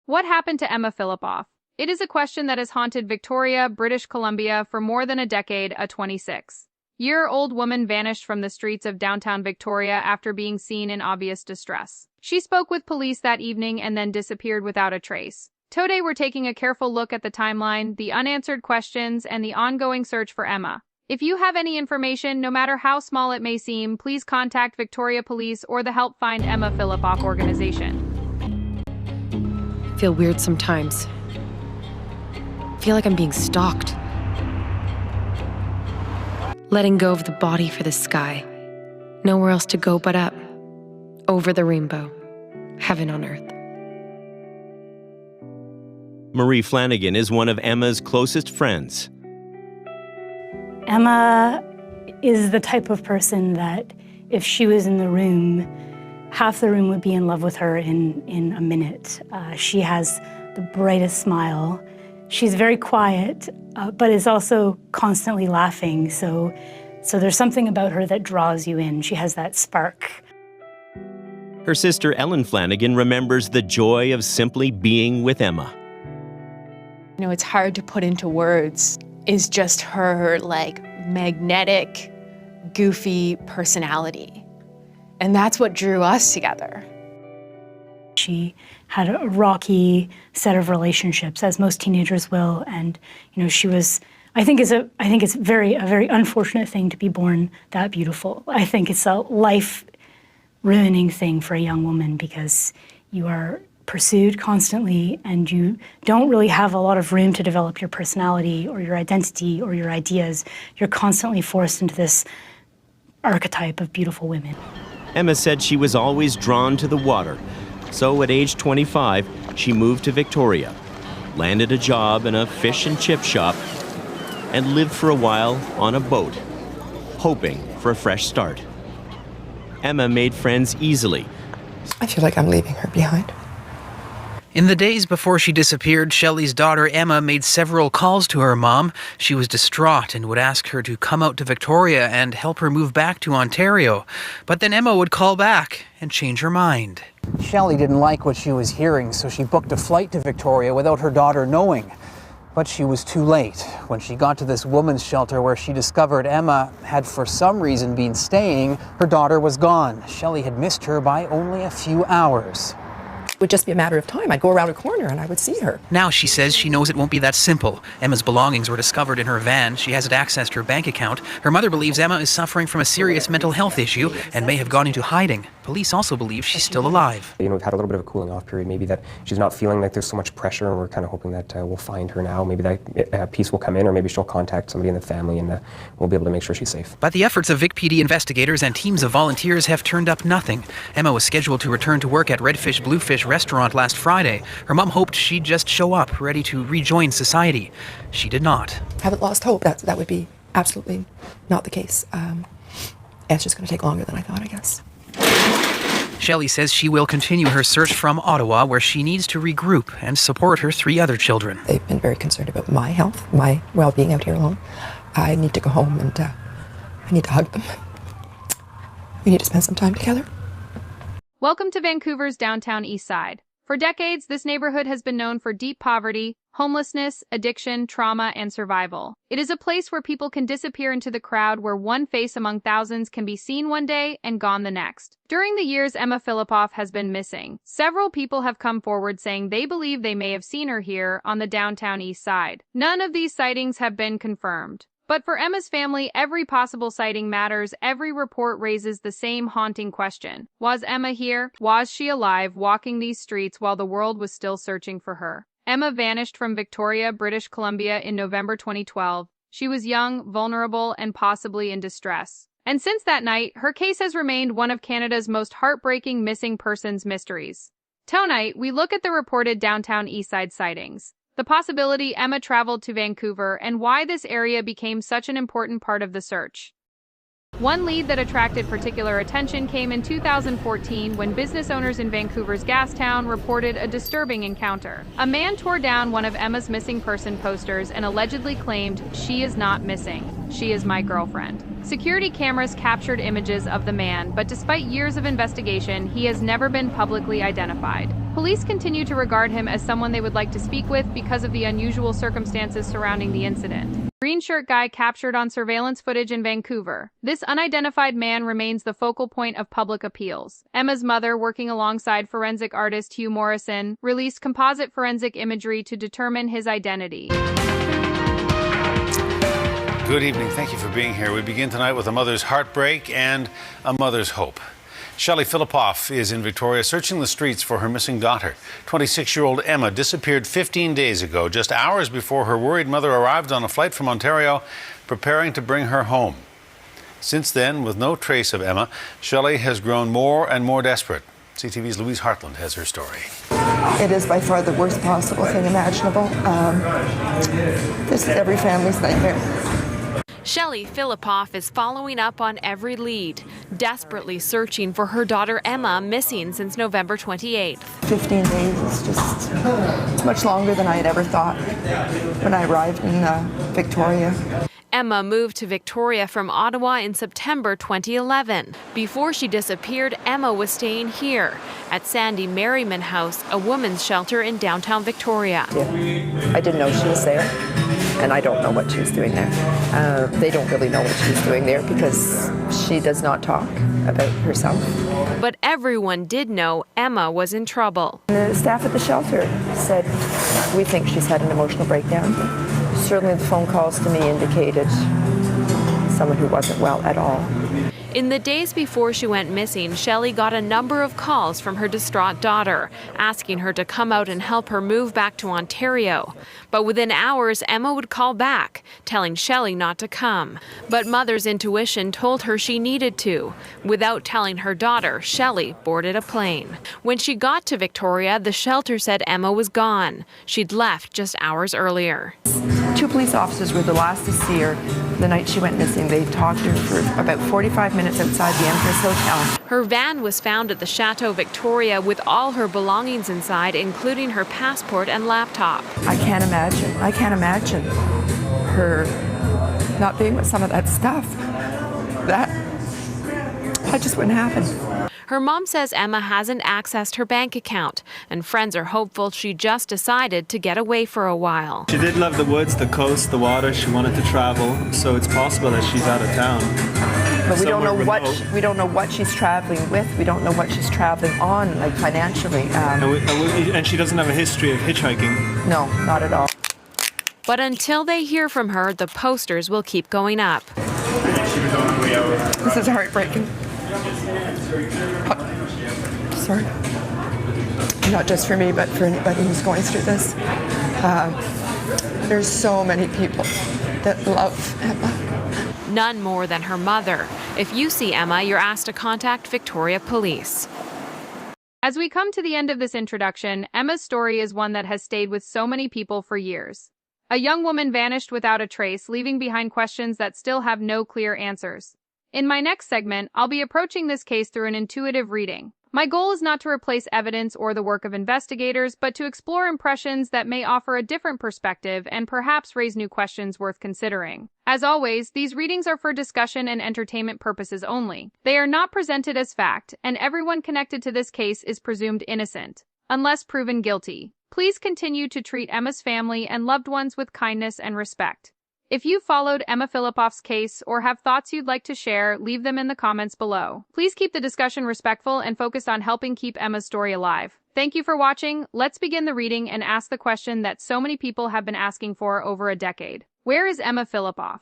What happened to EmmaFillipoff? It is a question that has haunted Victoria, British Columbia for more than a decade. A 26-year-old woman vanished from the streets of downtown Victoria after being seen in obvious distress. She spoke with police that evening and then disappeared without a trace. Today we're taking a careful look at the timeline, the unanswered questions, and the ongoing search for Emma. If you have any information, no matter how small it may seem, please contact Victoria Police or the Help Find EmmaFillipoff organization. I feel weird sometimes. I feel like I'm being stalked. Letting go of the body for the sky. Nowhere else to go but up. Over the rainbow. Heaven on earth. Marie Flanagan is one of Emma's closest friends. Emma is the type of person that if she was in the room, half the room would be in love with her in a minute. She has the brightest smile. She's very quiet, but is also constantly laughing. So there's something about her that draws you in. She has that spark. Her sister Ellen Flanagan remembers the joy of simply being with Emma. You know, it's hard to put into words, is just her, like, magnetic, goofy personality. And that's what drew us together. She had a rocky set of relationships, as most teenagers will, and you know, she was. I think it's a very unfortunate thing to be born that beautiful. I think it's a life-ruining thing for a young woman because you are pursued constantly and you don't really have a lot of room to develop your personality or your identity or your ideas. You're constantly forced into this archetype of beautiful women. Emma said she was always drawn to the water. So at age 25, she moved to Victoria, landed a job in a fish and chip shop, and lived for a while on a boat, hoping for a fresh start. Emma made friends easily. I feel like I'm leaving her behind. In the days before she disappeared, Shelley's daughter Emma made several calls to her mom. She was distraught and would ask her to come out to Victoria and help her move back to Ontario. But then Emma would call back and change her mind. Shelley didn't like what she was hearing, so she booked a flight to Victoria without her daughter knowing. But she was too late. When she got to this woman's shelter where she discovered Emma had for some reason been staying, her daughter was gone. Shelley had missed her by only a few hours. It would just be a matter of time. I'd go around a corner and I would see her. Now she says she knows it won't be that simple. Emma's belongings were discovered in her van. She hasn't accessed her bank account. Her mother believes Emma is suffering from a serious mental health issue and may have gone into hiding. Police also believe she's still alive. You know, we've had a little bit of a cooling off period. Maybe that she's not feeling like there's so much pressure, and we're kind of hoping that we'll find her now. Maybe that peace will come in, or maybe she'll contact somebody in the family and we'll be able to make sure she's safe. But the efforts of VicPD investigators and teams of volunteers have turned up nothing. Emma was scheduled to return to work at Redfish Bluefish restaurant last Friday. Her mom hoped she'd just show up, ready to rejoin society. She did not. I haven't lost hope. That would be absolutely not the case. It's just going to take longer than I thought, I guess. Shelley says she will continue her search from Ottawa, where she needs to regroup and support her 3 other children. They've been very concerned about my health, my well-being out here alone. I need to go home and I need to hug them. We need to spend some time together. Welcome to Vancouver's downtown east side. For decades, this neighborhood has been known for deep poverty, homelessness, addiction, trauma, and survival. It is a place where people can disappear into the crowd, where one face among thousands can be seen one day and gone the next. During the years EmmaFillipoff has been missing, several people have come forward saying they believe they may have seen her here on the downtown east side. None of these sightings have been confirmed. But for Emma's family, every possible sighting matters. Every report raises the same haunting question. Was Emma here? Was she alive, walking these streets while the world was still searching for her? Emma vanished from Victoria, British Columbia in November 2012. She was young, vulnerable, and possibly in distress. And since that night, her case has remained one of Canada's most heartbreaking missing persons mysteries. Tonight, we look at the reported downtown eastside sightings, the possibility Emma traveled to Vancouver, and why this area became such an important part of the search. One lead that attracted particular attention came in 2014 when business owners in Vancouver's Gastown reported a disturbing encounter. A man tore down one of Emma's missing person posters and allegedly claimed she is not missing. "She is my girlfriend." Security cameras captured images of the man, but despite years of investigation, he has never been publicly identified. Police continue to regard him as someone they would like to speak with because of the unusual circumstances surrounding the incident. Green shirt guy captured on surveillance footage in Vancouver. This unidentified man remains the focal point of public appeals. Emma's mother, working alongside forensic artist Hugh Morrison, released composite forensic imagery to determine his identity. Good evening. Thank you for being here. We begin tonight with a mother's heartbreak and a mother's hope. Shelley Fillipoff is in Victoria searching the streets for her missing daughter. 26-year-old Emma disappeared 15 days ago, just hours before her worried mother arrived on a flight from Ontario, preparing to bring her home. Since then, with no trace of Emma, Shelley has grown more and more desperate. CTV's Louise Hartland has her story. It is by far the worst possible thing imaginable. This is every family's nightmare. Shelley Fillipoff is following up on every lead, desperately searching for her daughter Emma, missing since November 28th. 15 days is just much longer than I had ever thought when I arrived in Victoria. Emma moved to Victoria from Ottawa in September 2011. Before she disappeared, Emma was staying here at Sandy Merriman House, a women's shelter in downtown Victoria. Yeah. I didn't know she was there, and I don't know what she was doing there. They don't really know what she's doing there because she does not talk about herself. But everyone did know Emma was in trouble. The staff at the shelter said, "We think she's had an emotional breakdown." Certainly the phone calls to me indicated someone who wasn't well at all. In the days before she went missing, Shelley got a number of calls from her distraught daughter, asking her to come out and help her move back to Ontario. But within hours, Emma would call back, telling Shelley not to come. But mother's intuition told her she needed to. Without telling her daughter, Shelley boarded a plane. When she got to Victoria, the shelter said Emma was gone. She'd left just hours earlier. 2 police officers were the last to see her the night she went missing. They talked to her for about 45 minutes outside the Empress Hotel. Her van was found at the Chateau Victoria with all her belongings inside, including her passport and laptop. I can't imagine her not being with some of that stuff. That just wouldn't happen. Her mom says Emma hasn't accessed her bank account, and friends are hopeful she just decided to get away for a while. She did love the woods, the coast, the water. She wanted to travel, so it's possible that she's out of town. But we don't know what she's traveling with. We don't know what she's traveling on, like financially. And she doesn't have a history of hitchhiking. No, not at all. But until they hear from her, the posters will keep going up. This is heartbreaking. Sorry. Not just for me, but for anybody who's going through this. There's so many people that love Emma. None more than her mother. If you see Emma, you're asked to contact Victoria Police. As we come to the end of this introduction, Emma's story is one that has stayed with so many people for years. A young woman vanished without a trace, leaving behind questions that still have no clear answers. In my next segment, I'll be approaching this case through an intuitive reading. My goal is not to replace evidence or the work of investigators, but to explore impressions that may offer a different perspective and perhaps raise new questions worth considering. As always, these readings are for discussion and entertainment purposes only. They are not presented as fact, and everyone connected to this case is presumed innocent, unless proven guilty. Please continue to treat Emma's family and loved ones with kindness and respect. If you followed EmmaFillipoff's case or have thoughts you'd like to share, leave them in the comments below. Please keep the discussion respectful and focused on helping keep Emma's story alive. Thank you for watching. Let's begin the reading and ask the question that so many people have been asking for over a decade. Where is Emma Fillipoff?